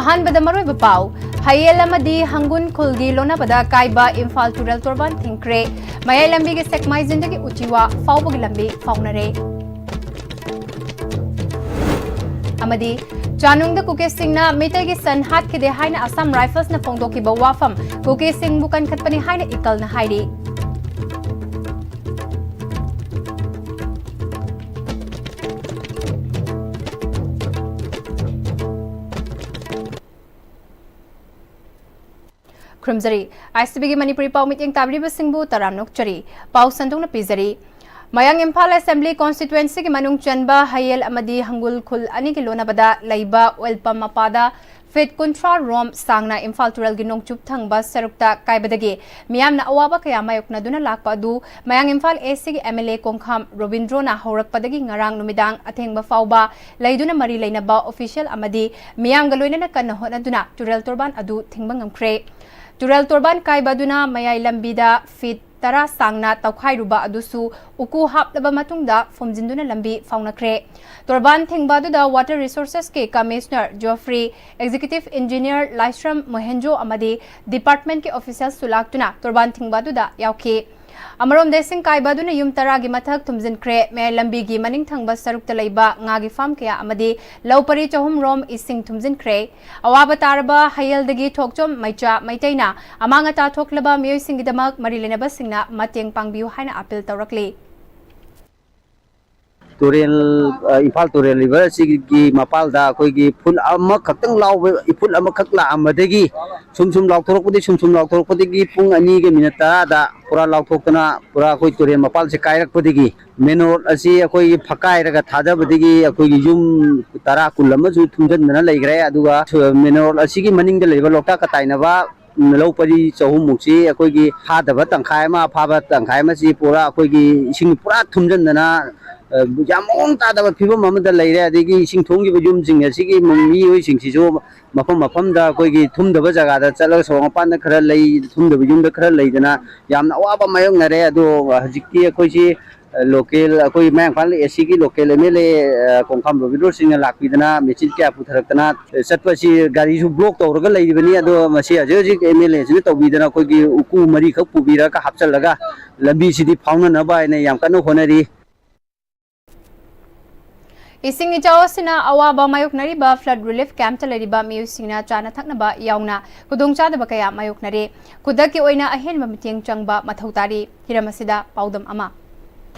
अहानबदा मरोइबा पाउ hayel amadi hangun khulgi lonabada kaiba Imphal Tural Torban thingkre mayai lambi ge sekmai jindagi uchiwa fawbagi lambi faunare amadi Chanungda Kuke Singh na Mitai gi san hat khide haina Assam Rifles na phongdoki ba wafam Kuke Singh bukan khatpani haina ikal na hairi Krumzari ISTB gi Manipuri pau meeting tabri ba singbu taramnok chari pau sandung na pizari Mayang Imphal Assembly constituency ki manung chanba hayel amadi hangul khul ani ki lona bada laiba oil pump mapada fit kontra rom sangna Imphal Tural gi nongchup thangba sarukta kaibadagi miyamna awaba kaya mayokna duna lakpa du Mayang Imphal AC gi MLA Kongkham Robindro na horakpadagi ngarang numidang athengba fawba laiduna mari lainaba official amadi miyam galoina na kanna hona duna Tural Torban adu thingba ngamkre Tural Torban kaibaduna mayai lambida fit Tara sangna taukhai ruba adusu uku haplaba matungda fomjinduna lambi faunakre Torban thingbadu da Water Resources ke Commissioner Geoffrey Executive Engineer Laisram Mohenjo amadi Department ke officials sulaktuna Torban thingbadu da yauke Amarom desing kaibaduna yum taragi mathak tumjin kre me lambi gi maning thangba sarukta leiba ngagi farm kya amadi laupari chahum rom ising tumjin kre awaba tarba hayeldagi thokchom maicha maitaina amanga ta thoklaba miyoi singidamak marilena basingna mateng pangbiu haina appeal tawrakli Turel Imphal Turel River sigi mapal da koi gi phun amma khaktang law phun amma khak la amadagi sum law thorok pudi gi pung ani ge minata da pura law thoktana pura koi Turel mapal se kairak pudi gi menor asi koi phakai raga thaja pudi gi koi gi yum tara kulama ju thumjan na leigre aduga menor asi gi maning de leba lokta ka taina ba lau pari chahum mukchi koi gi phadaba tangkhai ma phaba tangkhai ma si pura koi gi sing pura thumjan na Jamong tada people mamada later, they give sing tongi jumsing a sigi mummy sing so mafam da koi tum the bazaga, sellers upon the curlay, tum the yum the curlay, Yam Waba Mayong Nare do Hajiki Koshi local Koi Man Pali, a sigi local Emile Concam Vidosing a Lapidana, Michika Putratana, Satwashi Garisu blocked over the lady Venia do Masia Jojic Emile, little Vidana Kogi Uku Marika Pubira Hapsalaga, Labi City Pound Naba and Yamkano Honari. Ising Ijawasina awaba mayoknari ba flood relief camp talariba miyusingna chana thaknaba yauna kudongcha da bakaya mayoknari kudaki oina ahen mamiteng changba mathautari hiramasida paudam ama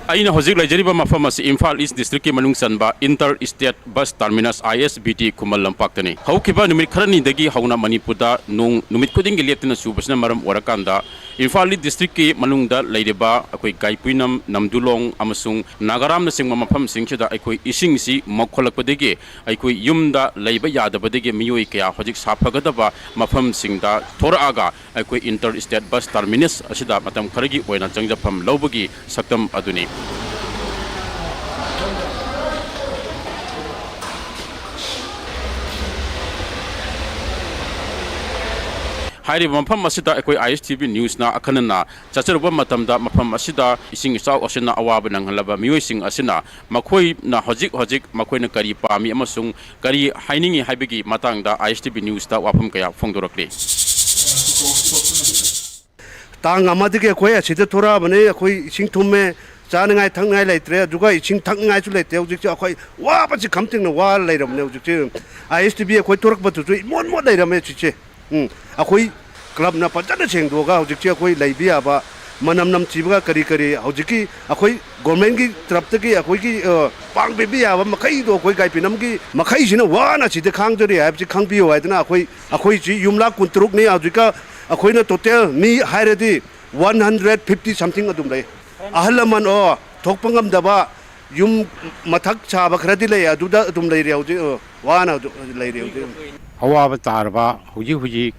Aina hojik lajariba mafam asi Imphal East District ki manung sanba Inter-State Bus Terminus ISBT Kumal Lampaktani haukiba numit kharani dagi hauna Manipurda nung numit khuding gi leptana subasna maram warakanda Imphal East District ki manungda lairiba akoi gaipuinam namdulong amasung nagaram na singma mafam singchida akoi ising si mokholakpadagi akoi yumda leiba yadabadagi miyoi kya hojik saphagadaba mafam singda thoraga akoi Inter-State Bus Terminus asida matam kharagi oina changjapam lobagi saktam aduni Hari mafam asida ekoi ISTV news na akanana chacharuba matamda mafam asida ising isau asina awaba nang halaba miyosing asina makhoi na hojik makhoi na kari pami amasung kari hainingi haibigi matangda ISTV news ta wafam kaya phongdorakle tang amadike koi asida thora bane koi ising thumme चानंगाय थंगाय लेत्रे दुगा etching थंगाय चु लेते उजिक अखोय वा पछि खमतिंग न वा लेरमने उजिक ISTB अखोय तोरक बतु चु मोन मोन लेरमे छिचे अखोय क्लब न पजन छेंगदोगा उजिक अखोय लेबिया बा मनम नम चिबगा करी करी उजिक अखोय गवर्नमेंट की तरफ तक अखोय की पांग बेबिया बा मखै दो अखोय गाइपिनम की मखै सिना वाना छिते खांगजरि हाबछि खांगबियो हायदना अखोय छि युमला कुंतरुक नि उजिक अखोय न टोटल नि हायरेदि 150 समथिंग अदुम ले ahalaman o thokpangam daba yum mathak chaba khradi le aduda dum lei reuji wana lei reuji awaba tarba huji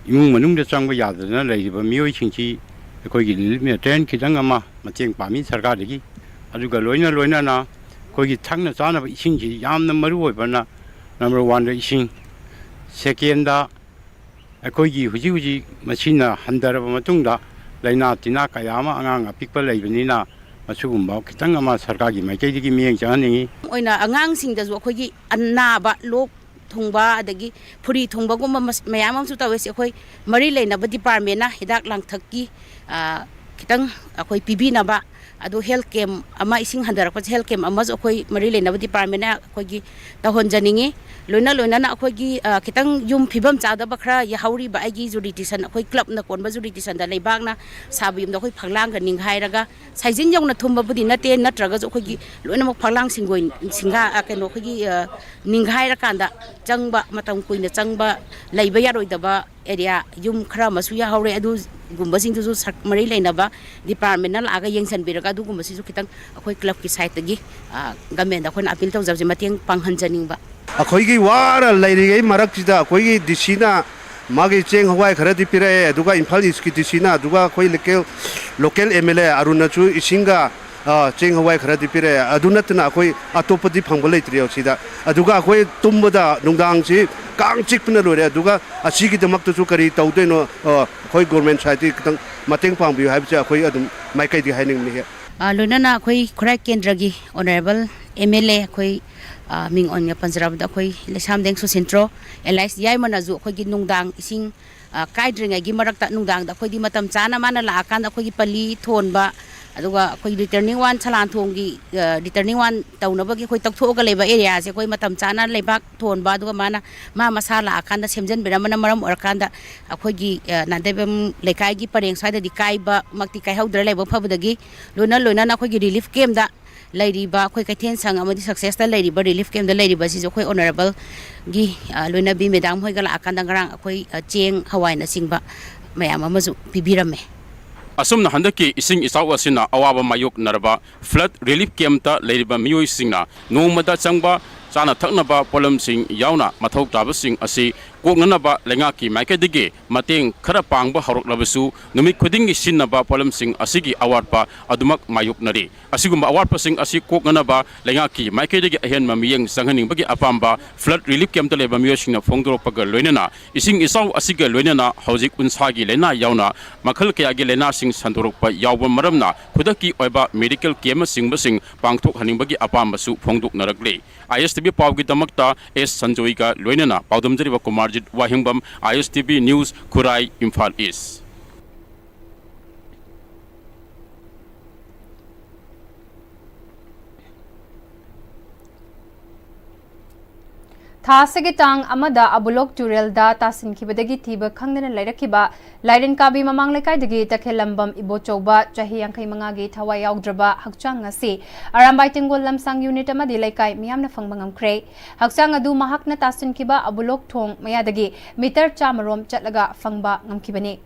yung manung da changba yadana leiba miyoi chingchi koi gi mi train khidang ama mateng pami sarkar gi aduga loina na koi gi thangna chana ising ji yamna maru oi bana number 1 da ising second da koi gi huji machina handaraba matungda laina tina kayama angang apikpa leibani na masugumba kitang ama sarkar gi maikei gi miyeng chani oina angang sing da jo khoi gi anna ba lok thungba adagi phuri thungba gumba mayam amsu tawese akhoi mari leinaba department na hidak langthakki kitang akhoi pibinaba adu health camp ama ising handarakpa health camp ama akhoi mari leinaba department na akhoi gi tahon janingi loina na akhoi gi kitang yum phibam chada bakra ya hauri ba agi jurisdiction akhoi club na konba jurisdiction da leibak na sabi yum da akhoi phanglang ga ninghairaga saijin yong na thumba budi nate natraga akhoi gi loina mak phanglang singoi singa keno akhoi gi ninghaira kanda changba matam kuina changba leiba yaroidaba area yum khara masu ya haure adu gumba sing tu mari leinaba department na laga yengsan biraga du gumba sisu kitang akhoi club ki site gi government da khon appeal tawjab mateng panghanjaning ba akhoi gi wara lairi marak sida akhoi gi disina magi cheng hawai khara di pire aduga Imphal East ki disina aduga akhoi local MLA arunachu isinga cheng hawai khara di pire adunatna akhoi atopadi phangba leitri sida aduga akhoi tumbada nungdang si kang chikpna lore aduga asigi damak tu kari tawdeno akhoi government side kitang mateng pangbi haibse akhoi adum maikai di haining ni loina akhoi khurai kendra gi honorable MLA akhoi ming on ya panjarab da akhoi lesam deng su sentro LIS yai manaju akhoi gi nungdang ising kaidringa gi marakta nungdang da akhoi di matam chana mana la kan akhoi gi pali thonba aduga akhoi returning one chalan thongi returning one tawnaba gi akhoi takthoga leba area se akhoi matam chana lebak thonba aduga mana ma masala akanda semjan biramana maram orkanda akhoi gi nandebem lekai gi pareng saida di kaiba makti kai haudra leba phabadagi loina na akhoi gi relief camp da lairiba akhoi kaithen sang amadi success da lairiba relief camp da lairiba si akhoi honorable gi loina bi medam hoi gala akanda ngarang akhoi cheng hawai na singba mayam amazu pibirame asumna handaki ising isaw asina awaba mayok naraba flood relief camp ta leiriba miyoi singna nomada changba chana thaknaba polam sing yauna mathau taba sing asi koknanaba lengaki maikedige mateng khara pangba horok labasu numit khudingi sinnaba polam sing asigi awardpa adumak mayok nari asigumba awardpa sing asi koknanaba lengaki maikedige ahen mamiyeng sanghaning bagi apamba flood relief camp ta leba miyo singna phongdorok paga loinana ising isaw asiga loinana hojik unsagi lena yauna makhal kaya gi lena sing sandorokpa yawba maramna khudaki oiba medical camp sing pangthok haning bagi apamba su phongdok narakle ISTV pawgi damakta S Sanjoy ka loinana pawdamjari ba Kumarjit Wahingbam ISTV News Khurai Imphal East Thasagi tang amada abulok turel da tasin kibadagi thiba khangdana lairakiba lairen kabi mamang lekai dagi takhelambam ibochoba chahi yangkai mangagi thawai yaugdraba hakchang ngasi arambai tingol lamsang unit amadi lekai miyamna fangbangam kre hakchang adu mahakna tasin kiba abulok thong mayadagi meter chamarom chatlaga fangba ngamkibani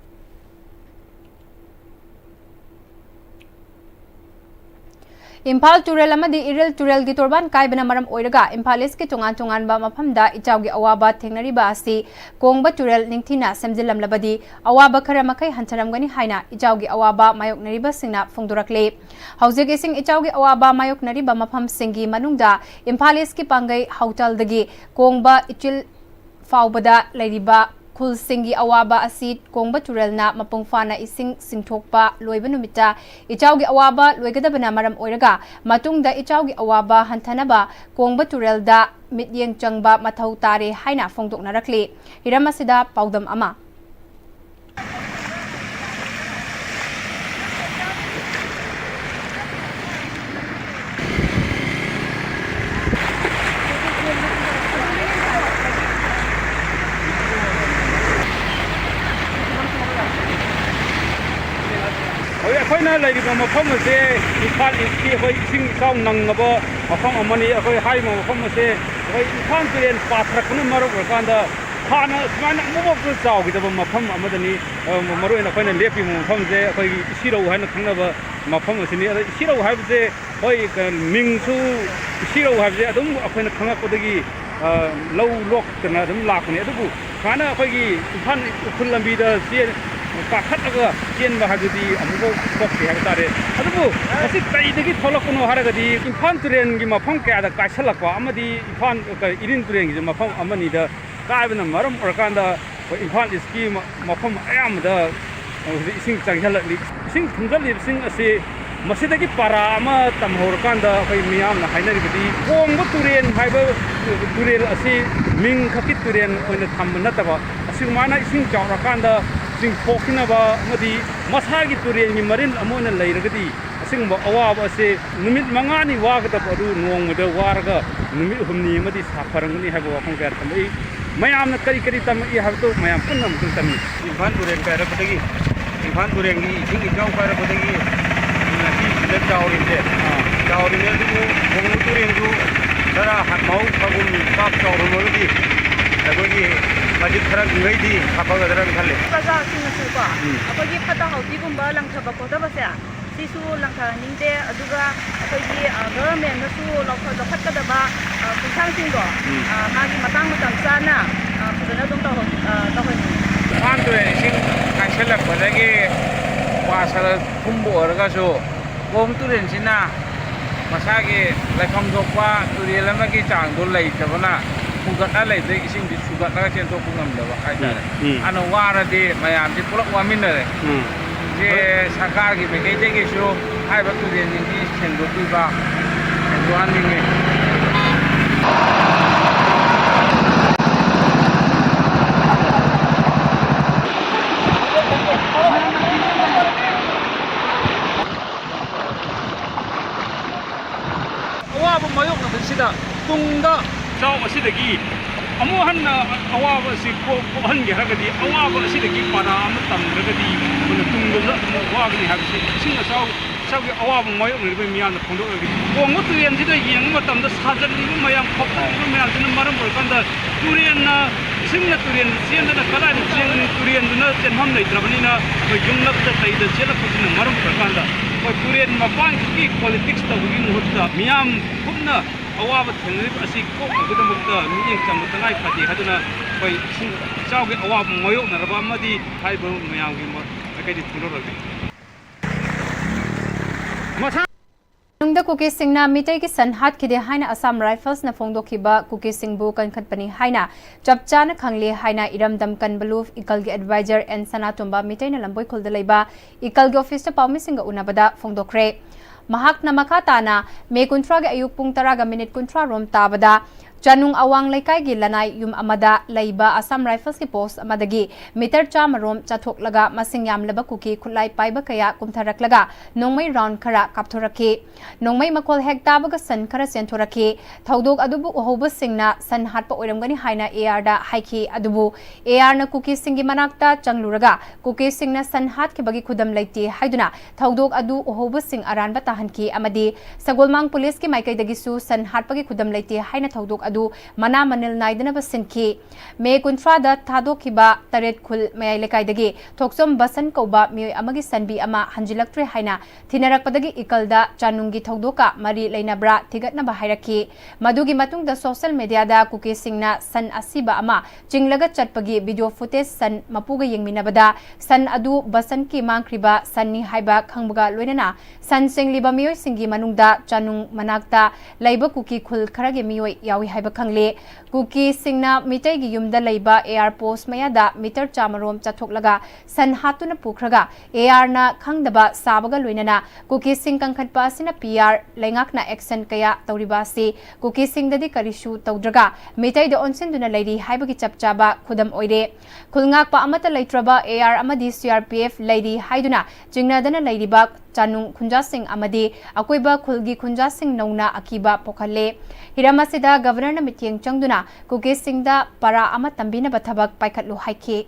Imphal turel amadi iril turel gi torban kaibana maram oiraga Imphal East ki tungan ba mafamda ichawgi awaba thengnariba asi kongba turel ningthina semjilam labadi awaba khara makai hancharamgani haina ichawgi awaba mayoknariba singna phongdorakle haujik ising ichawgi awaba mayoknariba mafam singi manungda Imphal East ki pangai hautal dagi kongba ichil faubada lairiba khul singi awaba asi kongba turelna mapungfana ising singthokpa loiba numita ichawgi awaba loigadabana maram oiraga matungda ichawgi awaba hantanaba kongba turelda mityeng changba mathau tare haina phongdoknarakle hiramasida paudam ama ꯑꯩꯈꯣꯏꯅ ꯂꯩꯔꯤꯕ ꯃꯐꯝ ꯑꯁꯤ ꯏꯝꯐꯥꯜ ꯏꯁꯀꯤ ꯑꯩꯈꯣꯏ ꯏꯁꯤꯡ ꯏꯆꯥꯎ ꯅꯪꯉꯕ ꯃꯐꯝ ꯑꯃꯅꯤ ꯑꯩꯈꯣꯏ ꯍꯥꯏꯔꯤꯕ ꯃꯐꯝ ꯑꯁꯤ ꯑꯩꯈꯣꯏ ꯏꯝꯐꯥꯜ ꯇꯨꯔꯦꯜ ꯄꯥꯊꯔꯛꯄꯅ ꯃꯔꯝ ꯑꯣꯏꯔꯀꯥꯟꯗ ꯍꯥꯟꯅ ꯁꯨꯃꯥꯏꯅ ꯑꯃꯨꯛꯐꯥꯎ ꯆꯥꯎꯈꯤꯗꯕ ꯃꯐꯝ ꯑꯃꯗꯅꯤ ꯃꯔꯨꯑꯣꯏꯅ ꯑꯩꯈꯣꯏꯅ ꯂꯦꯞꯄꯤꯕ ꯃꯐꯝꯁꯦ ꯑꯩꯈꯣꯏꯒꯤ ꯏꯁꯤꯔꯧ ꯍꯥꯏꯅ ꯈꯪꯅꯕ ꯃꯐꯝ ꯑꯁꯤꯅꯤ ꯑꯗꯏꯁꯤꯔꯧ ꯍꯥꯏꯕꯁꯦ ꯍꯣꯏ ꯃꯤꯡꯁꯨ ꯏꯁꯤꯔꯧ ꯍꯥꯏꯕꯁꯦ ꯑꯗꯨꯝ ꯑꯩꯈꯣꯏꯅ ꯈꯪꯉꯛꯄꯗꯒꯤ ꯂꯧ ꯂꯣꯛꯇꯅ ꯑꯗꯨꯝ ꯂꯥꯛꯄꯅꯤ ꯑꯗꯨꯕꯨ ꯁꯨꯃꯥꯏꯅ ꯑꯩꯈꯣꯏꯒꯤ ꯏꯝꯐꯥꯜ ꯎꯈ꯭ꯔꯨꯜ ꯂꯝꯕꯤꯗ ꯀꯥꯈꯠꯂꯒ ꯆꯦꯟꯕ ꯍꯥꯏꯕꯗꯤ ꯑꯃꯨꯛꯐꯥꯎ ꯊꯣꯛꯇꯦ ꯍꯥꯏꯕ ꯇꯥꯔꯦ ꯑꯗꯨꯕꯨ ꯃꯁꯤ ꯀꯩꯗꯒꯤ ꯊꯣꯛꯂꯛꯄꯅꯣ ꯍꯥꯏꯔꯒꯗꯤ ꯏꯝꯐꯥꯜ ꯇꯨꯔꯦꯜꯒꯤ ꯃꯐꯝ ꯀꯌꯥꯗ ꯀꯥꯏꯁꯜꯂꯛꯄ ꯑꯃꯗꯤ ꯏꯝꯐꯥꯜ ꯏꯔꯤꯜ ꯇꯨꯔꯦꯜꯒꯤꯁꯨ ꯃꯐꯝ ꯑꯃꯅꯤꯗ ꯀꯥꯏꯕꯅ ꯃꯔꯝ ꯑꯣꯏꯔꯀꯥꯟꯗ ꯏꯝꯐꯥꯜ ꯏꯁꯀꯤ ꯃꯐꯝ ꯑꯌꯥꯝꯕꯗ ꯍꯧꯖꯤꯛ ꯏꯁꯤꯡ ꯆꯪꯁꯤꯜꯂꯛꯂꯤ ꯏꯁꯤꯡ ꯊꯨꯝꯖꯤꯜꯂꯤꯕꯁꯤꯡ ꯑꯁꯤ ꯃꯁꯤꯗꯒꯤ ꯄꯥꯔꯥ ꯑꯃ ꯇꯝꯍꯧꯔꯀꯥꯟꯗ ꯑꯩꯈꯣꯏ ꯃꯤꯌꯥꯝꯅ ꯍꯥꯏꯅꯔꯤꯕꯗꯤ ꯀꯣꯡꯕ ꯇꯨꯔꯦꯟ ꯍꯥꯏꯕ ꯇꯨꯔꯦꯜ ꯑꯁꯤ ꯃꯤꯡ ꯈꯛꯀꯤ ꯇꯨꯔꯦꯟ ꯑꯣꯏꯅ ꯊꯝꯕ ꯅꯠꯇꯕ ꯑꯁꯤꯒꯨꯝꯕꯅ ꯏꯁꯤꯡ ꯆꯥꯎꯔꯀꯥꯟꯗ ꯆꯤꯡꯊꯣꯛꯈꯤꯅꯕ ꯑꯃꯗꯤ ꯃꯁꯥꯒꯤ ꯇꯨꯔꯦꯟꯒꯤ ꯃꯔꯤꯜ ꯑꯃ ꯑꯣꯏꯅ ꯂꯩꯔꯒꯗꯤ ꯑꯁꯤꯒꯨꯝꯕ ꯑꯋꯥꯕ ꯑꯁꯤ ꯅꯨꯃꯤꯠ 5ꯅꯤ ꯋꯥꯒꯗꯕ ꯑꯗꯨ ꯅꯣꯡꯃꯗ ꯋꯥꯔꯒ ꯅꯨꯃꯤꯠ 5ꯅꯤ ꯑꯃꯗꯤ ꯁꯥꯐꯔꯝꯒꯅꯤ ꯍꯥꯏꯕ ꯋꯥꯐꯝ ꯀꯌꯥ ꯊꯝꯂꯛꯏ ꯃꯌꯥꯝꯅ ꯀꯔꯤ ꯇꯝꯃꯛꯏ ꯍꯥꯏꯕꯗꯨ ꯃꯌꯥꯝ ꯄꯨꯟꯅ ꯑꯃꯨꯛꯇꯪ ꯇꯝꯃꯤ ꯏꯝꯐꯥꯜ ꯇꯨꯔꯦꯟ ꯀꯥꯏꯔꯛꯄꯗꯒꯤ ꯏꯝꯐꯥꯜ ꯇꯨꯔꯦꯟꯒꯤ ꯏꯁꯤꯡ ꯏꯆꯥꯎ ꯀꯥꯏꯔꯛꯄꯗꯒꯤ ꯁꯤꯗ ꯆꯥꯎꯔꯤꯁꯦ ꯆꯥꯎꯔꯤꯅꯦ ꯑꯗꯨꯕꯨ ꯈꯣꯡꯅꯨꯡ ꯇꯨꯔꯦꯟꯁꯨ ꯈꯔ ꯃꯍꯧ ꯐꯒꯨꯝ ꯄꯥꯛ ꯆꯥꯎꯔꯝꯃꯒꯗꯤ ꯑꯩꯈꯣꯏꯒꯤ ꯃꯁꯖꯤꯠ ꯈꯔ ꯉꯩꯗꯤ ꯍꯥꯞꯄꯒꯗ꯭ꯔꯅ ꯈꯜꯂꯤ ꯄ꯭ꯔꯖꯥꯁꯤꯡꯅꯁꯨꯀꯣ ꯑꯩꯈꯣꯏꯒꯤ ꯐꯠꯇ ꯍꯥꯎꯊꯤꯒꯨꯝꯕ ꯂꯪꯊꯕ ꯈꯣꯠꯊꯕꯁꯦ ꯁꯤꯁꯨ ꯂꯪꯊꯍꯟꯅꯤꯡꯗꯦ ꯑꯗꯨꯒ ꯑꯩꯈꯣꯏꯒꯤ ꯒꯚꯔꯟꯃꯦꯟꯅꯁꯨ ꯂꯧꯈꯠꯀꯗꯕ ꯈꯣꯡꯊꯥꯡꯁꯤꯡꯗꯣ ꯃꯥꯒꯤ ꯃꯇꯥꯡ ꯃꯇꯝ ꯆꯥꯅ ꯐꯖꯅ ꯑꯗꯨꯝ ꯇꯧꯍꯟꯅꯤꯡꯉꯤ ꯏꯝꯐꯥꯜ ꯇꯨꯔꯦꯟ ꯏꯁꯤꯡ ꯀꯥꯏꯁꯜꯂꯛꯄꯗꯒꯤ ꯋꯥꯁꯜ ꯊꯨꯝꯕ ꯑꯣꯏꯔꯒꯁꯨ ꯈꯣꯡ ꯇꯨꯔꯦꯟꯁꯤꯅ ꯃꯁꯥꯒꯤ ꯂꯩꯐꯝ ꯊꯣꯛꯄ ꯇꯨꯔꯦꯜ ꯑꯃꯒꯤ ꯆꯥꯡꯗꯣ ꯂꯩꯇꯕꯅ ꯐꯨꯒꯠꯅ ꯂꯩꯕꯗ ꯏꯁꯤꯡꯗꯤ ꯁꯨꯒꯠꯂꯒ ꯆꯦꯟꯊꯣꯛꯄ ꯉꯝꯗꯕ ꯍꯥꯏꯇꯥꯔꯦ ꯑꯗꯨꯅ ꯋꯥꯔꯗꯤ ꯃꯌꯥꯝꯁꯤ ꯄꯨꯂꯞ ꯋꯥꯃꯤꯟꯅꯔꯦ ꯁꯤ ꯁꯔꯀꯥꯔꯒꯤ ꯃꯥꯏꯀꯩꯗꯒꯤꯁꯨ ꯍꯥꯏꯕ ꯇꯨꯔꯦꯟꯁꯤꯡꯁꯤ ꯁꯦꯡꯗꯣꯛꯄꯤꯕ ꯁꯦꯡꯗꯣꯛꯍꯟꯅꯤꯡꯉꯤ ꯑꯋꯥꯕ ꯃꯥꯌꯣꯛꯅꯕꯁꯤꯗ ꯇꯨꯡꯗ ꯆꯥꯎ ꯑꯁꯤꯗꯒꯤ ꯑꯃꯨꯛ ꯍꯟꯅ ꯑꯋꯥꯕ ꯑꯁꯤ ꯀꯣꯛꯍꯟꯒꯦ ꯍꯥꯏꯔꯒꯗꯤ ꯑꯋꯥꯕ ꯑꯁꯤꯗꯒꯤ ꯄꯥꯔꯥ ꯑꯃ ꯇꯝꯗ꯭ꯔꯒꯗꯤ ꯑꯩꯈꯣꯏꯅ ꯇꯨꯡꯗ ꯑꯃꯨꯛ ꯋꯥꯒꯅꯤ ꯍꯥꯏꯕꯁꯤ ꯏꯁꯤꯡ ꯏꯆꯥꯎꯒꯤ ꯑꯋꯥꯕ ꯃꯥꯌꯣꯛꯅꯔꯤꯕ ꯃꯤꯌꯥꯝꯅ ꯐꯣꯡꯗꯣꯛꯂꯒꯗꯤ ꯀꯣꯡꯕ ꯇꯨꯔꯦꯟꯁꯤꯗ ꯌꯦꯡꯕ ꯃꯇꯝꯗ ꯁꯥꯖꯜꯂꯤꯕ ꯃꯌꯥꯝ ꯈꯣꯞꯊꯔꯤꯕ ꯃꯌꯥꯝꯁꯤꯅ ꯃꯔꯝ ꯑꯣꯏꯔꯀꯥꯟꯗ ꯇꯨꯔꯦꯟꯅ ꯏꯁꯤꯡꯅ ꯇꯨꯔꯦꯟ ꯆꯦꯟꯗꯅ ꯀꯗꯥꯏꯗ ꯇꯨꯔꯦꯟꯗꯨꯅ ꯆꯦꯟꯐꯝ ꯂꯩꯇ꯭ꯔꯕꯅꯤꯅ ꯑꯩꯈꯣꯏ ꯌꯨꯝꯂꯛꯇ ꯀꯩꯗ ꯆꯦꯜꯂꯛꯄꯁꯤꯅ ꯃꯔꯝ ꯑꯣꯏꯔꯀꯥꯟꯗ ꯑꯩꯈꯣꯏ ꯇꯨꯔꯦꯟ ꯃꯄꯥꯟꯒꯤ ꯄꯣꯂꯤꯇꯤꯛꯁ ꯇꯧꯕꯒꯤ ꯃꯍꯨꯠꯇ ꯃꯤꯌꯥꯝ ꯄꯨꯟꯅ ꯑꯋꯥꯕ ꯊꯦꯡꯅꯔꯤꯕ ꯑꯁꯤ ꯀꯣꯛꯅꯕꯒꯤꯗꯃꯛꯇ ꯃꯤꯠꯌꯦꯡ ꯆꯪꯕ ꯇꯉꯥꯏ ꯐꯗꯦ ꯍꯥꯏꯗꯨꯅ ꯑꯩꯈꯣꯏ ꯏꯁꯤꯡ ꯏꯆꯥꯎꯒꯤ ꯑꯋꯥꯕ ꯃꯥꯌꯣꯛꯅꯔꯕ ꯑꯃꯗꯤ ꯍꯥꯏꯔꯤꯕ ꯃꯌꯥꯝꯒꯤ ꯃꯥꯏꯀꯩꯗꯤ ꯐꯣꯡꯗꯣꯛꯂꯒꯦ ꯅꯨꯡꯗ ꯀꯨꯀꯤꯁꯤꯡꯅ ꯃꯤꯇꯩꯒꯤ ꯁꯟ ꯍꯥꯠꯈꯤꯗꯦ ꯍꯥꯏꯅ ꯑꯁꯥꯝ ꯔꯥꯏꯐꯜꯁꯅ ꯐꯣꯡꯗꯣꯛꯈꯤꯕ ꯀꯨꯀꯤꯁꯤꯡꯕꯨ ꯀꯟꯈꯠꯄꯅꯤ ꯍꯥꯏꯅ ꯆꯞ ꯆꯥꯅ ꯈꯪꯂꯦ ꯍꯥꯏꯅ ꯏꯔꯝꯗꯝ ꯀꯟꯕꯂꯨ ꯏꯀꯜꯒꯤ ꯑꯦꯗꯚꯥꯏꯖꯔ ꯑꯦꯟ ꯁꯅꯥꯇꯣꯝꯕ ꯃꯤꯇꯩꯅ ꯂꯝꯕꯣꯏꯈꯨꯜꯗ ꯂꯩꯕ ꯏꯀꯜꯒꯤ ꯑꯣꯐꯤꯁꯇ ꯄꯥꯎꯃꯤꯁꯤꯡꯒ ꯎꯅꯕꯗ ꯐꯣꯡꯗꯣꯛꯈ꯭ꯔꯦ ꯃꯍꯥꯛꯅ ꯃꯈꯥ ꯇꯥꯅ ꯃꯦ 30ꯒꯤ ꯑꯌꯨꯛ ꯄꯨꯡ 10:30 ꯔꯣꯝ ꯇꯥꯕꯗ ꯆꯥꯅꯨꯡ ꯑꯋꯥꯡ ꯂꯩꯀꯥꯏꯒꯤ ꯂꯅꯥꯏ ꯌꯨꯝ ꯑꯃꯗ ꯂꯩꯕ ꯑꯁꯥꯝ ꯔꯥꯏꯐꯜꯁꯀꯤ ꯄꯣꯁꯠ ꯑꯃꯗꯒꯤ ꯃꯤꯇꯔ 100 ꯔꯣꯝ ꯆꯠꯊꯣꯛꯂꯒ ꯃꯁꯤꯡ ꯌꯥꯝꯂꯕ ꯀꯨꯀꯤ ꯈꯨꯠꯂꯥꯏ ꯄꯥꯏꯕ ꯀꯌꯥ ꯀꯨꯝꯊꯔꯛꯂꯒ ꯅꯣꯡꯃꯩ ꯔꯥꯎꯟ ꯈꯔ ꯀꯥꯞꯊꯣꯔꯛꯈꯤ ꯅꯣꯡꯃꯩ ꯃꯈꯣꯜ ꯍꯦꯛ ꯇꯥꯕꯒ ꯁꯟ ꯈꯔ ꯆꯦꯟꯊꯣꯔꯛꯈꯤ ꯊꯧꯗꯣꯛ ꯑꯗꯨꯕꯨ ꯎꯍꯧꯕꯁꯤꯡꯅ ꯁꯟ ꯍꯥꯠꯄ ꯑꯣꯏꯔꯝꯒꯅꯤ ꯍꯥꯏꯅ ꯑꯦꯌꯥꯔꯗ ꯍꯥꯏꯈꯤ ꯑꯗꯨꯕꯨ ꯑꯦꯌꯥꯔꯅ ꯀꯨꯀꯤꯁꯤꯡꯒꯤ ꯃꯅꯥꯛꯇ ꯆꯪꯂꯨꯔꯒ ꯀꯨꯀꯤꯁꯤꯡꯅ ꯁꯟ ꯍꯥꯠꯈꯤꯕꯒꯤ ꯈꯨꯗꯝ ꯂꯩꯇꯦ ꯍꯥꯏꯗꯨꯅ ꯊꯧꯗꯣꯛ ꯑꯗꯨ ꯎꯍꯧꯕꯁꯤꯡ ꯑꯔꯥꯟꯕ ꯇꯥꯍꯟꯈꯤ ꯑꯃꯗꯤ ꯁꯒꯣꯜꯃꯥꯡ ꯄꯨꯂꯤꯁꯀꯤ ꯃꯥꯏꯀꯩꯗꯒꯤꯁꯨ ꯁꯟ ꯍꯥꯠꯄꯒꯤ ꯈꯨꯗꯝ ꯂꯩꯇꯦ ꯍꯥꯏꯅ ꯊꯧꯗꯣꯛ ꯑꯗꯨ ꯃꯅꯥ ꯃꯅꯤꯜ ꯅꯥꯏꯗꯅꯕ ꯁꯤꯟꯈꯤ ꯃꯦ 30ꯗ ꯊꯥꯗꯣꯛꯈꯤꯕ 8 ꯈꯨꯜ ꯃꯌꯥꯏ ꯂꯩꯀꯥꯏꯗꯒꯤ ꯊꯣꯛꯆꯣꯝ ꯕꯁꯟ ꯀꯧꯕ ꯃꯤꯑꯣꯏ ꯑꯃꯒꯤ ꯁꯟꯕꯤ ꯑꯃ ꯍꯟꯖꯤꯜꯂꯛꯇ꯭ꯔꯦ ꯍꯥꯏꯅ ꯊꯤꯅꯔꯛꯄꯗꯒꯤ ꯏꯀꯜꯗ ꯆꯥꯅꯨꯡꯒꯤ ꯊꯧꯗꯣꯛꯀ ꯃꯔꯤ ꯂꯩꯅꯕ꯭ꯔꯥ ꯊꯤꯒꯠꯅꯕ ꯍꯥꯏꯔꯛꯈꯤ ꯃꯗꯨꯒꯤ ꯃꯇꯨꯡꯗ ꯁꯣꯁꯤꯌꯦꯜ ꯃꯤꯗꯤꯌꯥꯗ ꯀꯨꯀꯤꯁꯤꯡꯅ ꯁꯟ ꯑꯁꯤꯕ ꯑꯃ ꯆꯤꯡꯂꯒ ꯆꯠꯄꯒꯤ ꯚꯤꯗꯤꯑꯣ ꯐꯨꯇꯦꯖ ꯁꯟ ꯃꯄꯨꯒ ꯌꯦꯡꯃꯤꯟꯅꯕꯗ ꯁꯟ ꯑꯗꯨ ꯕꯁꯟꯀꯤ ꯃꯥꯡꯈ꯭ꯔꯤꯕ ꯁꯟꯅꯤ ꯍꯥꯏꯕ ꯈꯪꯕꯒ ꯂꯣꯏꯅꯅ ꯁꯟ ꯆꯤꯡꯂꯤꯕ ꯃꯤꯑꯣꯏꯁꯤꯡꯒꯤ ꯃꯅꯨꯡꯗ ꯆꯥꯅꯨꯡ ꯃꯅꯥꯛꯇ ꯂꯩꯕ ꯀꯨꯀꯤ ꯈꯨꯜ ꯈꯔꯒꯤ ꯃꯤꯑꯣꯏ ꯌꯥꯎꯏ ꯍꯥꯏꯕ ꯈꯪꯂꯦ ꯀꯨꯀꯤꯁꯤꯡꯅ ꯃꯤꯇꯩꯒꯤ ꯌꯨꯝꯗ ꯂꯩꯕ ꯑꯦꯌꯥꯔ ꯄꯣꯁꯠ ꯃꯌꯥꯗ ꯃꯤꯇꯔ 100 ꯔꯣꯝ ꯆꯠꯊꯣꯛꯂꯒ ꯁꯟ ꯍꯥꯠꯇꯨꯅ ꯄꯨꯈ꯭ꯔꯒ ꯑꯦꯌꯥꯔꯅ ꯈꯪꯗꯕ ꯁꯥꯕꯒ ꯂꯣꯏꯅꯅ ꯀꯨꯀꯤꯁꯤꯡ ꯀꯟꯈꯠꯄ ꯑꯁꯤꯅ PR ꯂꯩꯉꯥꯛꯅ ꯑꯦꯛꯁꯟ ꯀꯌꯥ ꯇꯧꯔꯤꯕ ꯑꯁꯤ ꯀꯨꯀꯤꯁꯤꯡꯗꯗꯤ ꯀꯔꯤꯁꯨ ꯇꯧꯗ꯭ꯔꯒ ꯃꯤꯇꯩꯗ ꯑꯣꯟꯁꯤꯟꯗꯨꯅ ꯂꯩꯔꯤ ꯍꯥꯏꯕꯒꯤ ꯆꯞ ꯆꯥꯕ ꯈꯨꯗꯝ ꯑꯣꯏꯔꯦ ꯈꯨꯜꯉꯥꯛꯄ ꯑꯃꯠꯇ ꯂꯩꯇ꯭ꯔꯕ ꯑꯦꯌꯥꯔ ꯑꯃꯗꯤ CRPF ꯂꯩꯔꯤ ꯍꯥꯏꯗꯨꯅ ꯆꯤꯡꯅꯗꯅ ꯂꯩꯔꯤꯕ ꯆꯥꯅꯨꯡ ꯈꯨꯟꯖꯥꯁꯤꯡ ꯑꯃꯗꯤ ꯑꯀꯣꯏꯕ ꯈꯨꯜꯒꯤ ꯈꯨꯟꯖꯥꯁꯤꯡ ꯅꯧꯅ ꯑꯀꯤꯕ ꯄꯣꯛꯍꯜꯂꯦ ꯍꯤꯔꯝ ꯑꯁꯤꯗ ꯒꯚꯔꯅꯔꯅ ꯃꯤꯠꯌꯦꯡ ꯆꯪꯗꯨꯅ ꯀꯨꯀꯤꯁꯤꯡꯗ ꯄꯥꯔꯥ ꯑꯃ ꯇꯝꯕꯤꯅꯕ ꯊꯕꯛ ꯄꯥꯏꯈꯠꯂꯨ ꯍꯥꯏꯈꯤ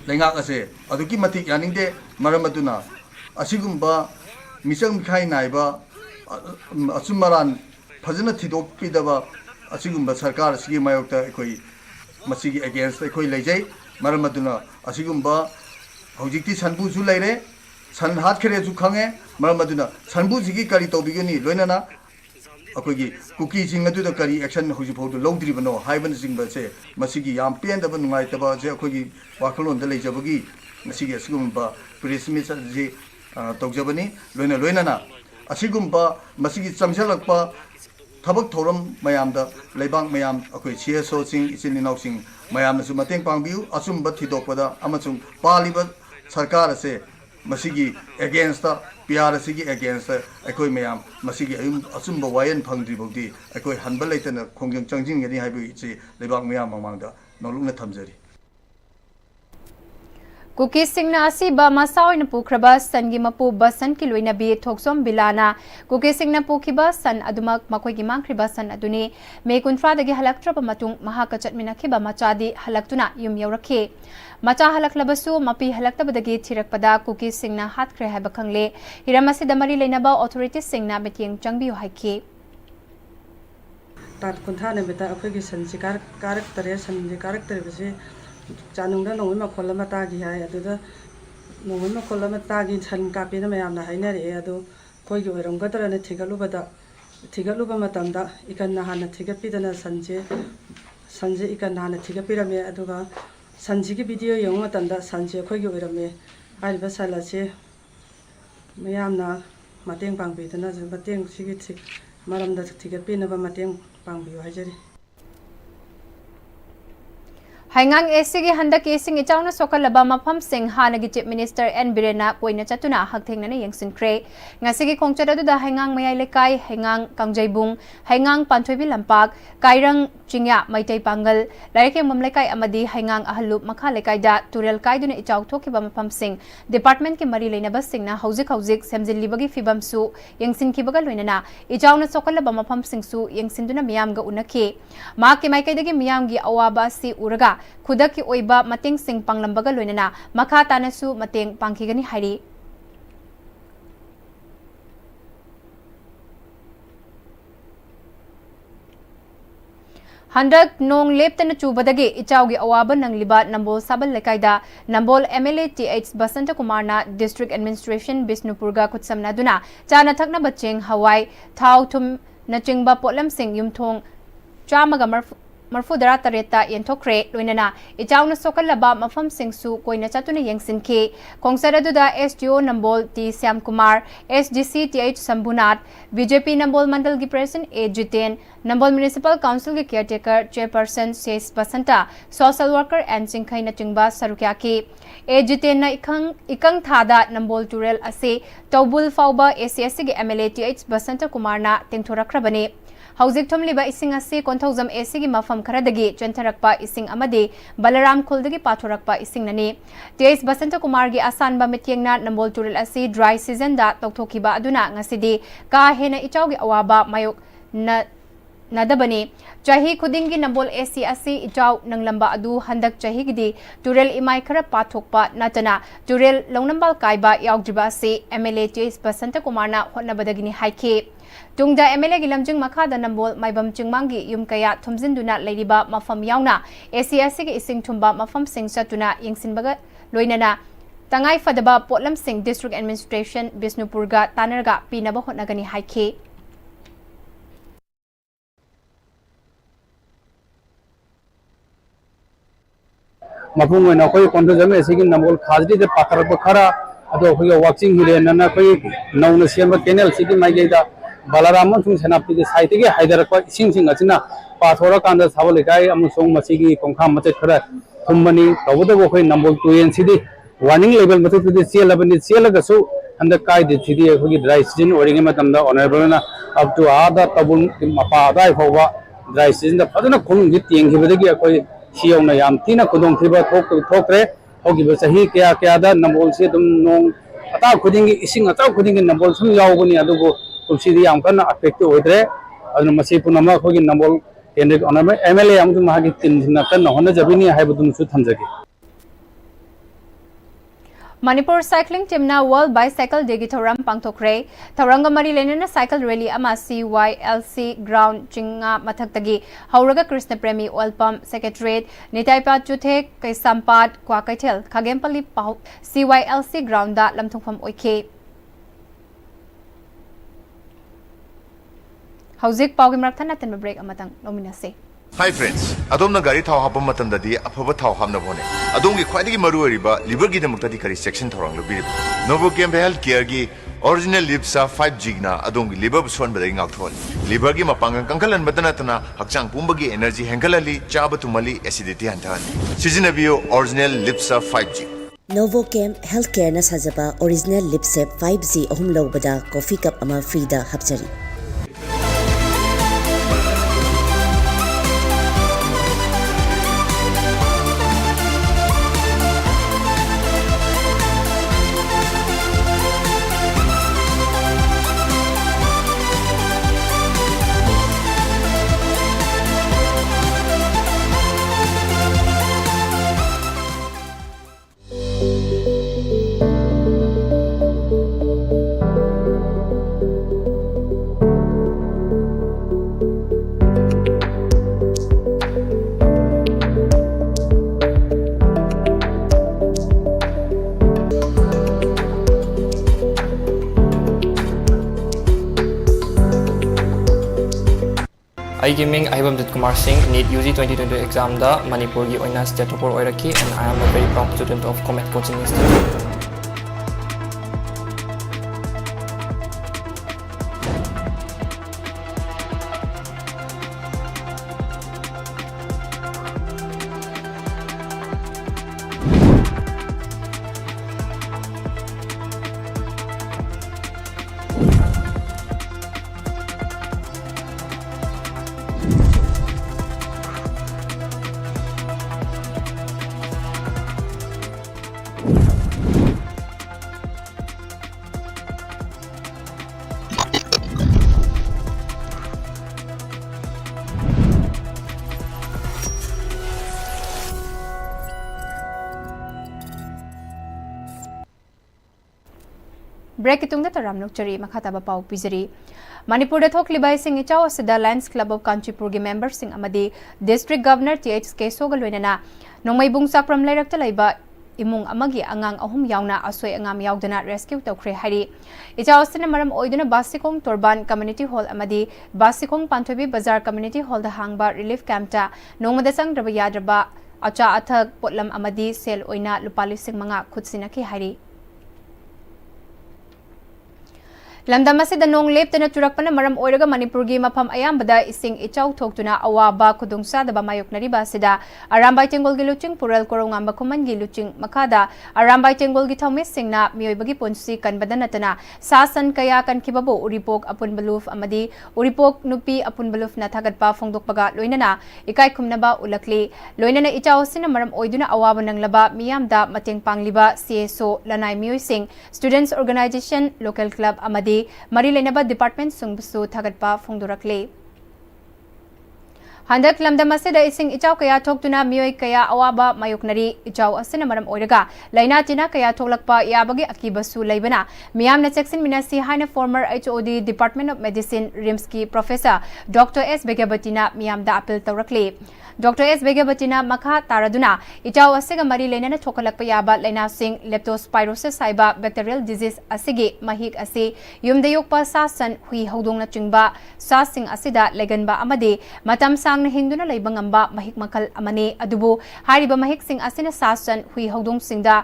ꯂꯩꯉꯥꯛ ꯑꯁꯦ ꯑꯗꯨꯛꯀꯤ ꯃꯇꯤꯛ ꯌꯥꯅꯤꯡꯗꯦ ꯃꯔꯝ ꯑꯗꯨꯅ ꯑꯁꯤꯒꯨꯝꯕ ꯃꯤꯆꯪ ꯃꯤꯈꯥꯏ ꯅꯥꯏꯕ ꯑꯆꯨꯝ ꯃꯔꯥꯟ ꯐꯖꯅ ꯊꯤꯗꯣꯛꯄꯤꯗꯕ ꯑꯁꯤꯒꯨꯝꯕ ꯁꯔꯀꯥꯔ ꯑꯁꯤꯒꯤ ꯃꯥꯌꯣꯛꯇ ꯑꯩꯈꯣꯏ ꯃꯁꯤꯒꯤ ꯑꯦꯒꯦꯟꯁꯇ ꯑꯩꯈꯣꯏ ꯂꯩꯖꯩ ꯃꯔꯝ ꯑꯗꯨꯅ ꯑꯁꯤꯒꯨꯝꯕ ꯍꯧꯖꯤꯛꯇꯤ ꯁꯟꯕꯨꯁꯨ ꯂꯩꯔꯦ ꯁꯟ ꯍꯥꯠꯈ꯭ꯔꯦꯁꯨ ꯈꯪꯉꯦ ꯃꯔꯝ ꯑꯗꯨꯅ ꯁꯟꯕꯨꯁꯤꯒꯤ ꯀꯔꯤ ꯇꯧꯕꯤꯒꯅꯤ ꯂꯣꯏꯅꯅ ꯑꯩꯈꯣꯏꯒꯤ ꯀꯨꯀꯤꯁꯤꯡ ꯑꯗꯨꯗ ꯀꯔꯤ ꯑꯦꯛꯁꯟ ꯍꯧꯖꯤꯛꯐꯥꯎꯗ ꯂꯧꯗ꯭ꯔꯤꯕꯅꯣ ꯍꯥꯏꯕꯅꯆꯤꯡꯕꯁꯦ ꯃꯁꯤꯒꯤ ꯌꯥꯝ ꯄꯦꯟꯗꯕ ꯅꯨꯡꯉꯥꯏꯇꯕꯁꯦ ꯑꯩꯈꯣꯏꯒꯤ ꯋꯥꯈꯜꯂꯣꯟꯗ ꯂꯩꯖꯕꯒꯤ ꯉꯁꯤꯒꯤ ꯑꯁꯤꯒꯨꯝꯕ ꯄ꯭ꯔꯦꯁ ꯃꯤꯠ ꯑꯁꯤ ꯇꯧꯖꯕꯅꯤ ꯂꯣꯏꯅꯅ ꯑꯁꯤꯒꯨꯝꯕ ꯃꯁꯤꯒꯤ ꯆꯪꯁꯤꯜꯂꯛꯄ ꯊꯕꯛ ꯊꯧꯔꯝ ꯃꯌꯥꯝꯗ ꯂꯩꯕꯥꯛ ꯃꯌꯥꯝ ꯑꯩꯈꯣꯏ CSOꯁꯤꯡ ꯏꯆꯤꯟ ꯏꯅꯥꯎꯁꯤꯡ ꯃꯌꯥꯝꯅꯁꯨ ꯃꯇꯦꯡ ꯄꯥꯡꯕꯤꯌꯨ ꯑꯆꯨꯝꯕ ꯊꯤꯗꯣꯛꯄꯗ ꯑꯃꯁꯨꯡ ꯄꯥꯜꯂꯤꯕ सरकार से मसीगी अगेंस्ट पीआर से अगेंस्ट अखोई मैम मसीगी अचुंब वायन फंग्रीबौदी अखोई हनब लेतन खोंजों चंजिंगनी हाइबे लेबाक मैम ममांगदा नोलुंगना थमजरी कुकी सिंगना असीबा मसाओइन पुख्रबा सनगी मपु बसन की लोइनबी थोक्सोम बिलाना कुकी सिंगना पुखिबा सन अदुमक मकोइगी मांख्रिबा सन अदुनी मे कुंथ्रादगी हलक्ट्रब मतुंग महाका चटमिनखिबा मचादी हलक्तुना युम यौरखे मचा हलक्लबसु मपी हलक्तबदगी थिरकपदा कुकी सिंगना हातख्रे हाइबा खंगले हिरम असिदा मरी लेनबा ऑथोरिटी सिंगना मिटिंग चंगबियो हाइखे तात कुंथाने बेता अखोइगी संसि कारक तरे संसि कारक तरे बसे चानुंगदा नोंगै मखोल अमा तागी हाय अदुदा नोंगै मखोल अमा तागी सन कापेना मयामना हाइनरे अदु खोइगी ओइरमगदरने थिगलुबा मतमदा इकन्ना हाना थिगपिदना संजे इकन्ना हाना थिगपिरमे अदुगा संजिगी वीडियो यंग मतमदा संजे खोइगी ओइरमे हाइबा सालासे मयामना मतेंग पांगबिदना मतेंग सिगी मरमदा थिगपिनबा मतेंग पांगबियो हाइजरी हाइंगांग एसीगी हंदक एसिंग इचाउना सोकलबा मफम सिंह हानगी चीफ मिनिस्टर एन बिरेना कोइना चतुना हकथेंगना यंगसिनख्रे ngasi khongchada du da haingang mayai lekai haingang kangjaibung haingang panthoi bi lampak kairang chingya maitai pangal laike mamlekai amadi haingang ahalu makha lekai da turel kai duna ichau thokiba mafam sing department ke mari leina bas singna hauzik semjil libagi fibam su yangsin ki bagal loinana ichauna sokalaba mafam sing su yangsin duna miyam ga unakhe ma ke maikai dagi miyam gi awaba si uraga खुदक की ओइबा मतेंग सिंह पांगलंबगा लोइनना मखा तानसु मतेंग पांखिगनी हाइरी हंडक नोंग लेप्तन चुबदगे इचाउगी अवाब नंगलिबा नंबोल सबल लेकाइदा Nambol MLA TH Basant कुमारना district administration बिष्णुपुरगा खुत्समनादुना चाना थकना बचेंग हवाई थाउ थुम नचिंगबा पोलम सिंह युमथोंग चामगा मरफुदरा तरेता यंथोक्रे लोइनना इचाउना सोकलबा मफम सिंगसु कोइना चतुना यंगसिनखे खोंगसरदुदा SDO Nambol T Shyam Kumar SDC TH Shambhunath BJP Nambol Mandal की president A Jiten Nambol municipal council के केयरटेकर चेयरपर्सन शेष बसंता सोशल वर्कर एन चिंखैना चिंगबा सरुक्याकी ए जितेन इकंग थादा नंबोल टुरेल असे तौबुल फाउबा एसीएससी के एमएलए टीएच बसंत कुमारना तेंथोरखरबने हौजिक थुमलिबा इसिंग असी कोंथौजम एसी की मफम खरदगी चंथरकपा इसिंग अमदे बलराम खुलदगी पाथोरकपा इसिंग ननी तेज बसंत कुमार की आसानबा मित्यंगना नंबोल टुरेल असी ड्राई सीजन दा तौथोखिबा अदुना ngasidi का हेना इचाउगी अवाबा मायोक नदबने चाही खुदिंगी नंबोल एसी असी इचाउ नंगलंबा अदु हंदक चाहीगिदी टुरेल इमाई खर पाथोकपा नतना टुरेल लौनंबल काइबा याउद्रिबा से एमएलए तेज बसंत कुमारना होनबदगिनी हाइखे तुंगदा एमएलए की लमजिंग मखादा नंबोल माइबम चिंगमांगी युम कया थुमजिंदुना लेरिबा मफम याउना एसीएससी के इसिंग थुंबा मफम सिंग सतुना यंगसिनबगा लोइनना तंगाई फदबा पोलम सिंग डिस्ट्रिक्ट एडमिनिस्ट्रेशन बिष्णुपुरगा तानरगा पीनबा होनगनी हाइखे मफुंग में कोई कोंडोजम एसी की नंबोल खाजरी दे पाथरब खरा अदो कोई वाचिंग हिरेन कोई नौन सेम केनल सिटी माइगेदा बलराम सेनापति के साइड के हाइदरक इसिंग अचिना पाथोर कांद साबो लेकाय अमुसोंग मसिगी कोंखा मचे खरा थुमबनी तबदबो कोई नंबोल टुएन सिदी वार्निंग लेवल मथे चेलबनी चेलगसु अंदर काय दिथि अखोगी ड्राई सीजन ओरिंग मतमदा ऑनरेबलना अप टू आदा तबुन मपा आदा फोवा ड्राई सीजन दा फदना खुंगी तेंगिबदगी अखोई सियौना याम तीना खुदोंथिबा थोक्रे होगिबा सही क्या दा नंबोल से तुम नोंग अता खुदिंगी इसिंग अता खुदिंगी नंबोल सुम यावबनी अदुगो कुमसीदी याम कन अफेक्टिव होइद्रे अदु मसी पुनमा अखोगी नंबोल केंद्र ऑनरेबल एमएलए याम मागी तिन कन होनजबिनी हाइबदुमसु थमजगे मणिपुर साइक्लिंग टीमना वर्ल्ड बाइसाइकिल डे की थौराम पांगथोखरे थौरांग मरी लेनना साइकिल रैली अमा CYLC ग्राउंड चिंगा मथक्तगी हौरगा Krishna Premi oil pump secretariat निताइपा चुथे कैसामपाट क्वाकैथेल खगेमपल्ली पाउ CYLC ग्राउंड दा लमथोंफम ओइखे हौजिक पाउगी मरथना तन break अमतंग नोमिनसे Hi friends, adom na gari thau hapam matanda di aphaba thau hamna bone. Adom gi khwaidagi maru oriba liver gi demukta di kari section thorang lobi. Novochem health care gi original lipsa 5G na adom gi liver buswan badai ngak thol. Liver gi mapangang kangkalan badana tana hakchang pumbagi energy hengalali chaba tumali acidity hantan. Season bio original lipsa 5G. Novocam Healthcare na sajaba original lipsep 5G ahum lobada coffee cup ama free da hapchari. Gaming Ahibam Kumar Singh NEET UG 2022 exam da Manipuri oina state topper oiraki, and I am a very proud student of Comet Coaching Institute. Break itungda taram nukchari makhataba pau pizari. Manipur da thokliba sing ichaw asida Lions Club of Kanchipur gi member sing amadi District Governor THK Sogal loinana nongmai bungsak pram lairakta laiba imung amagi angang ahum yauna asoi angam yaudana rescue tawkhre hari. Ichaw asina maram oiduna Basikong Torban Community Hall amadi Basikong Panthobi Bazar Community Hall da hangba relief camp ta nongmada sangraba yadraba acha athak potlam amadi sel oina lupali sing manga khutsinaki hari. Lamdam asida nong leptana churakpana maram oiraga Manipur gi mafam ayambada ising ichaw thoktuna awaba khudungsa daba mayoknariba asida Arambai Tengol gi luching Pural Korongamba Kuman gi luching makada Arambai Tengol gi thomis singna miyoibagi ponsi kanbada natana sasan kaya kankibabu uripok apun baluf amadi uripok nupi apun baluf na thagatpa phongdokpaga loinana ikai khumnaba ulakli loinana ichaw sina maram oiduna awaba nanglaba miyamda mateng pangliba CSO lanai miyoy sing Students Organization Local Club amadi Mari Lenaba Department Sungbusu Thagatpa Phongdurakle. Handak lamdam asida ising ichaw kaya thoktuna miyoy kaya awaba mayoknari ichaw asina maram oiraga laina tina kaya thoklakpa yabagi akibasu laibana miyamna cheksin minasi haina former HOD Department of Medicine RIMS ki Professor Dr. S. Begabatina miyamda appeal tawrakle. Dr. S. Begabatina makha taraduna ichaw asiga mari lenana thokalakpa yaba laina sing leptospirosis haiba bacterial disease asigi mahik asi yumdayokpa sasan hui hodongna chingba sasing asida leganba amade matam na hingduna laibang amba mahik makal amane adubu hariba mahik sing asina sasan hui hodong singda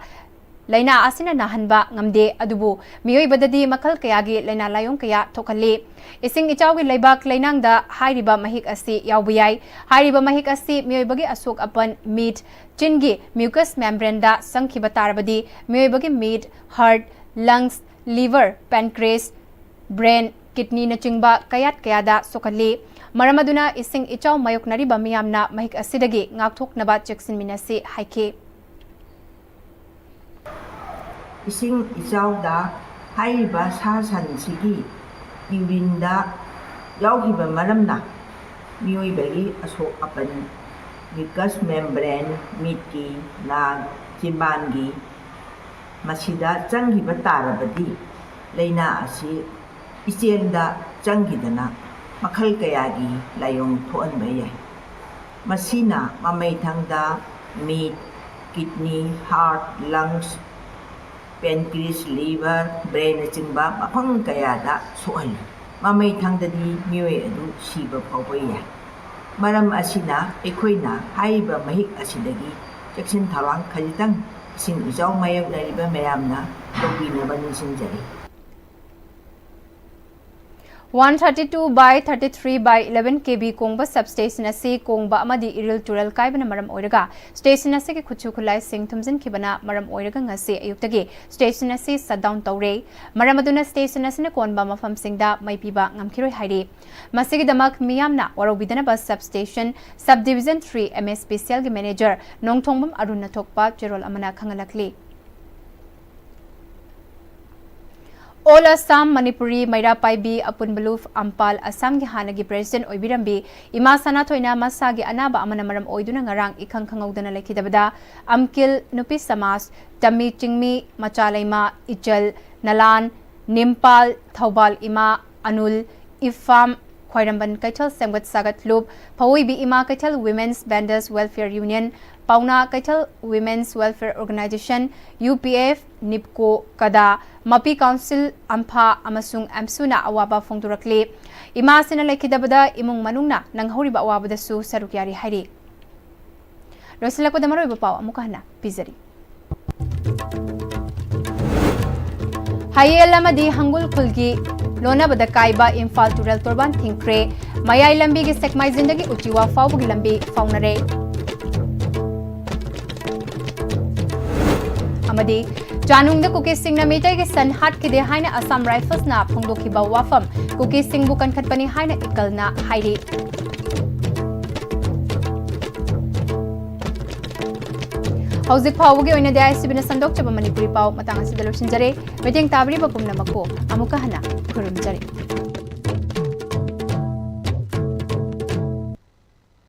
laina asina nahanba ngamde adubu miyoi badadi makal kayagi laina layong kaya thokalle ising ichaw gi laibak lainangda hariba mahik asi yaubuyai hariba mahik asi miyoi bagi asok apan meat chingi mucous membrane da sangkhiba tarabadi miyoi bagi meat heart lungs liver pancreas brain kidney na chingba kayat kayada sokalle Maramaduna ising ichaw mayoknari ba miyamna mahik asidagi ngakthoknaba cheksin minasi haike. Ising ichaw da haiba sasan sigi iwinda yawhiba maramna miyoy bagi aso apan mucous membrane mitki na chimbangi masida changhiba tarabadi leina asi iselda changhidana Makhal kayagi layong tuan bayay. Masina mamay thangda meat, kidney, heart, lungs, pancreas, liver, brain na chingba mapang kayada sual. Mamay thangda di miyoy adu siba pawbayay. Maram asina ekoy na haiba mahik asidagi jaksin tawang kalitang sing isaw mayag na riba mayam na lobby na banin sinjari. 132 by 33 by 11 kV kongba substation asi kongba amadi iril tural kaibana maram oiraga station asi ke khuchu khulai sing thumjin khibana maram oiraga ngasi ayuktagi station asi shutdown tawre maram aduna station asi na konba mafam singda maipiba ngamkhiroi hairi masigi damak miyamna warobidana bus substation subdivision 3 ms special ge manager nongthongbam aruna thokpa cherol amana khangalakli All Assam Manipuri Maira Paibi Apun Baluf Ampal Assam gi hanagi president oibirambi ima sana thoina masagi anaba amana maram oiduna ngarang ikhang khangaudana lekhidabada amkil nupi samas tammi chingmi machalaima ichal nalan nimpal thobal ima anul ifam khwairamban kaithal semgat sagat loop phawibi ima kaithal women's vendors welfare union pauna kaithal women's welfare organization UPF nipco kada mapi council ampha amasung amsuna awaba phongdurakli ima sina lekhidabada imung manungna nanghoriba awabada su sarukyari hairi rosilakpada maroiba paw amukahna pizari hayel amadi hangul khulgi lonabada kaiba imphal tural torban thingkre mayai lambi gi sekmai zindagi uchiwa fawbugi lambi faunare amadi Janung the cookie sing na metai ke san hat ke de haina Assam Rifles na phongdo ki ba wafam cookie sing bukan khatpani haina ikal na hairi Hauzik phawugi oina de ICB na sandok chaba Manipuri paw matang asidalo sinjare meeting tabri ba pumna mako amuka hana khurumjare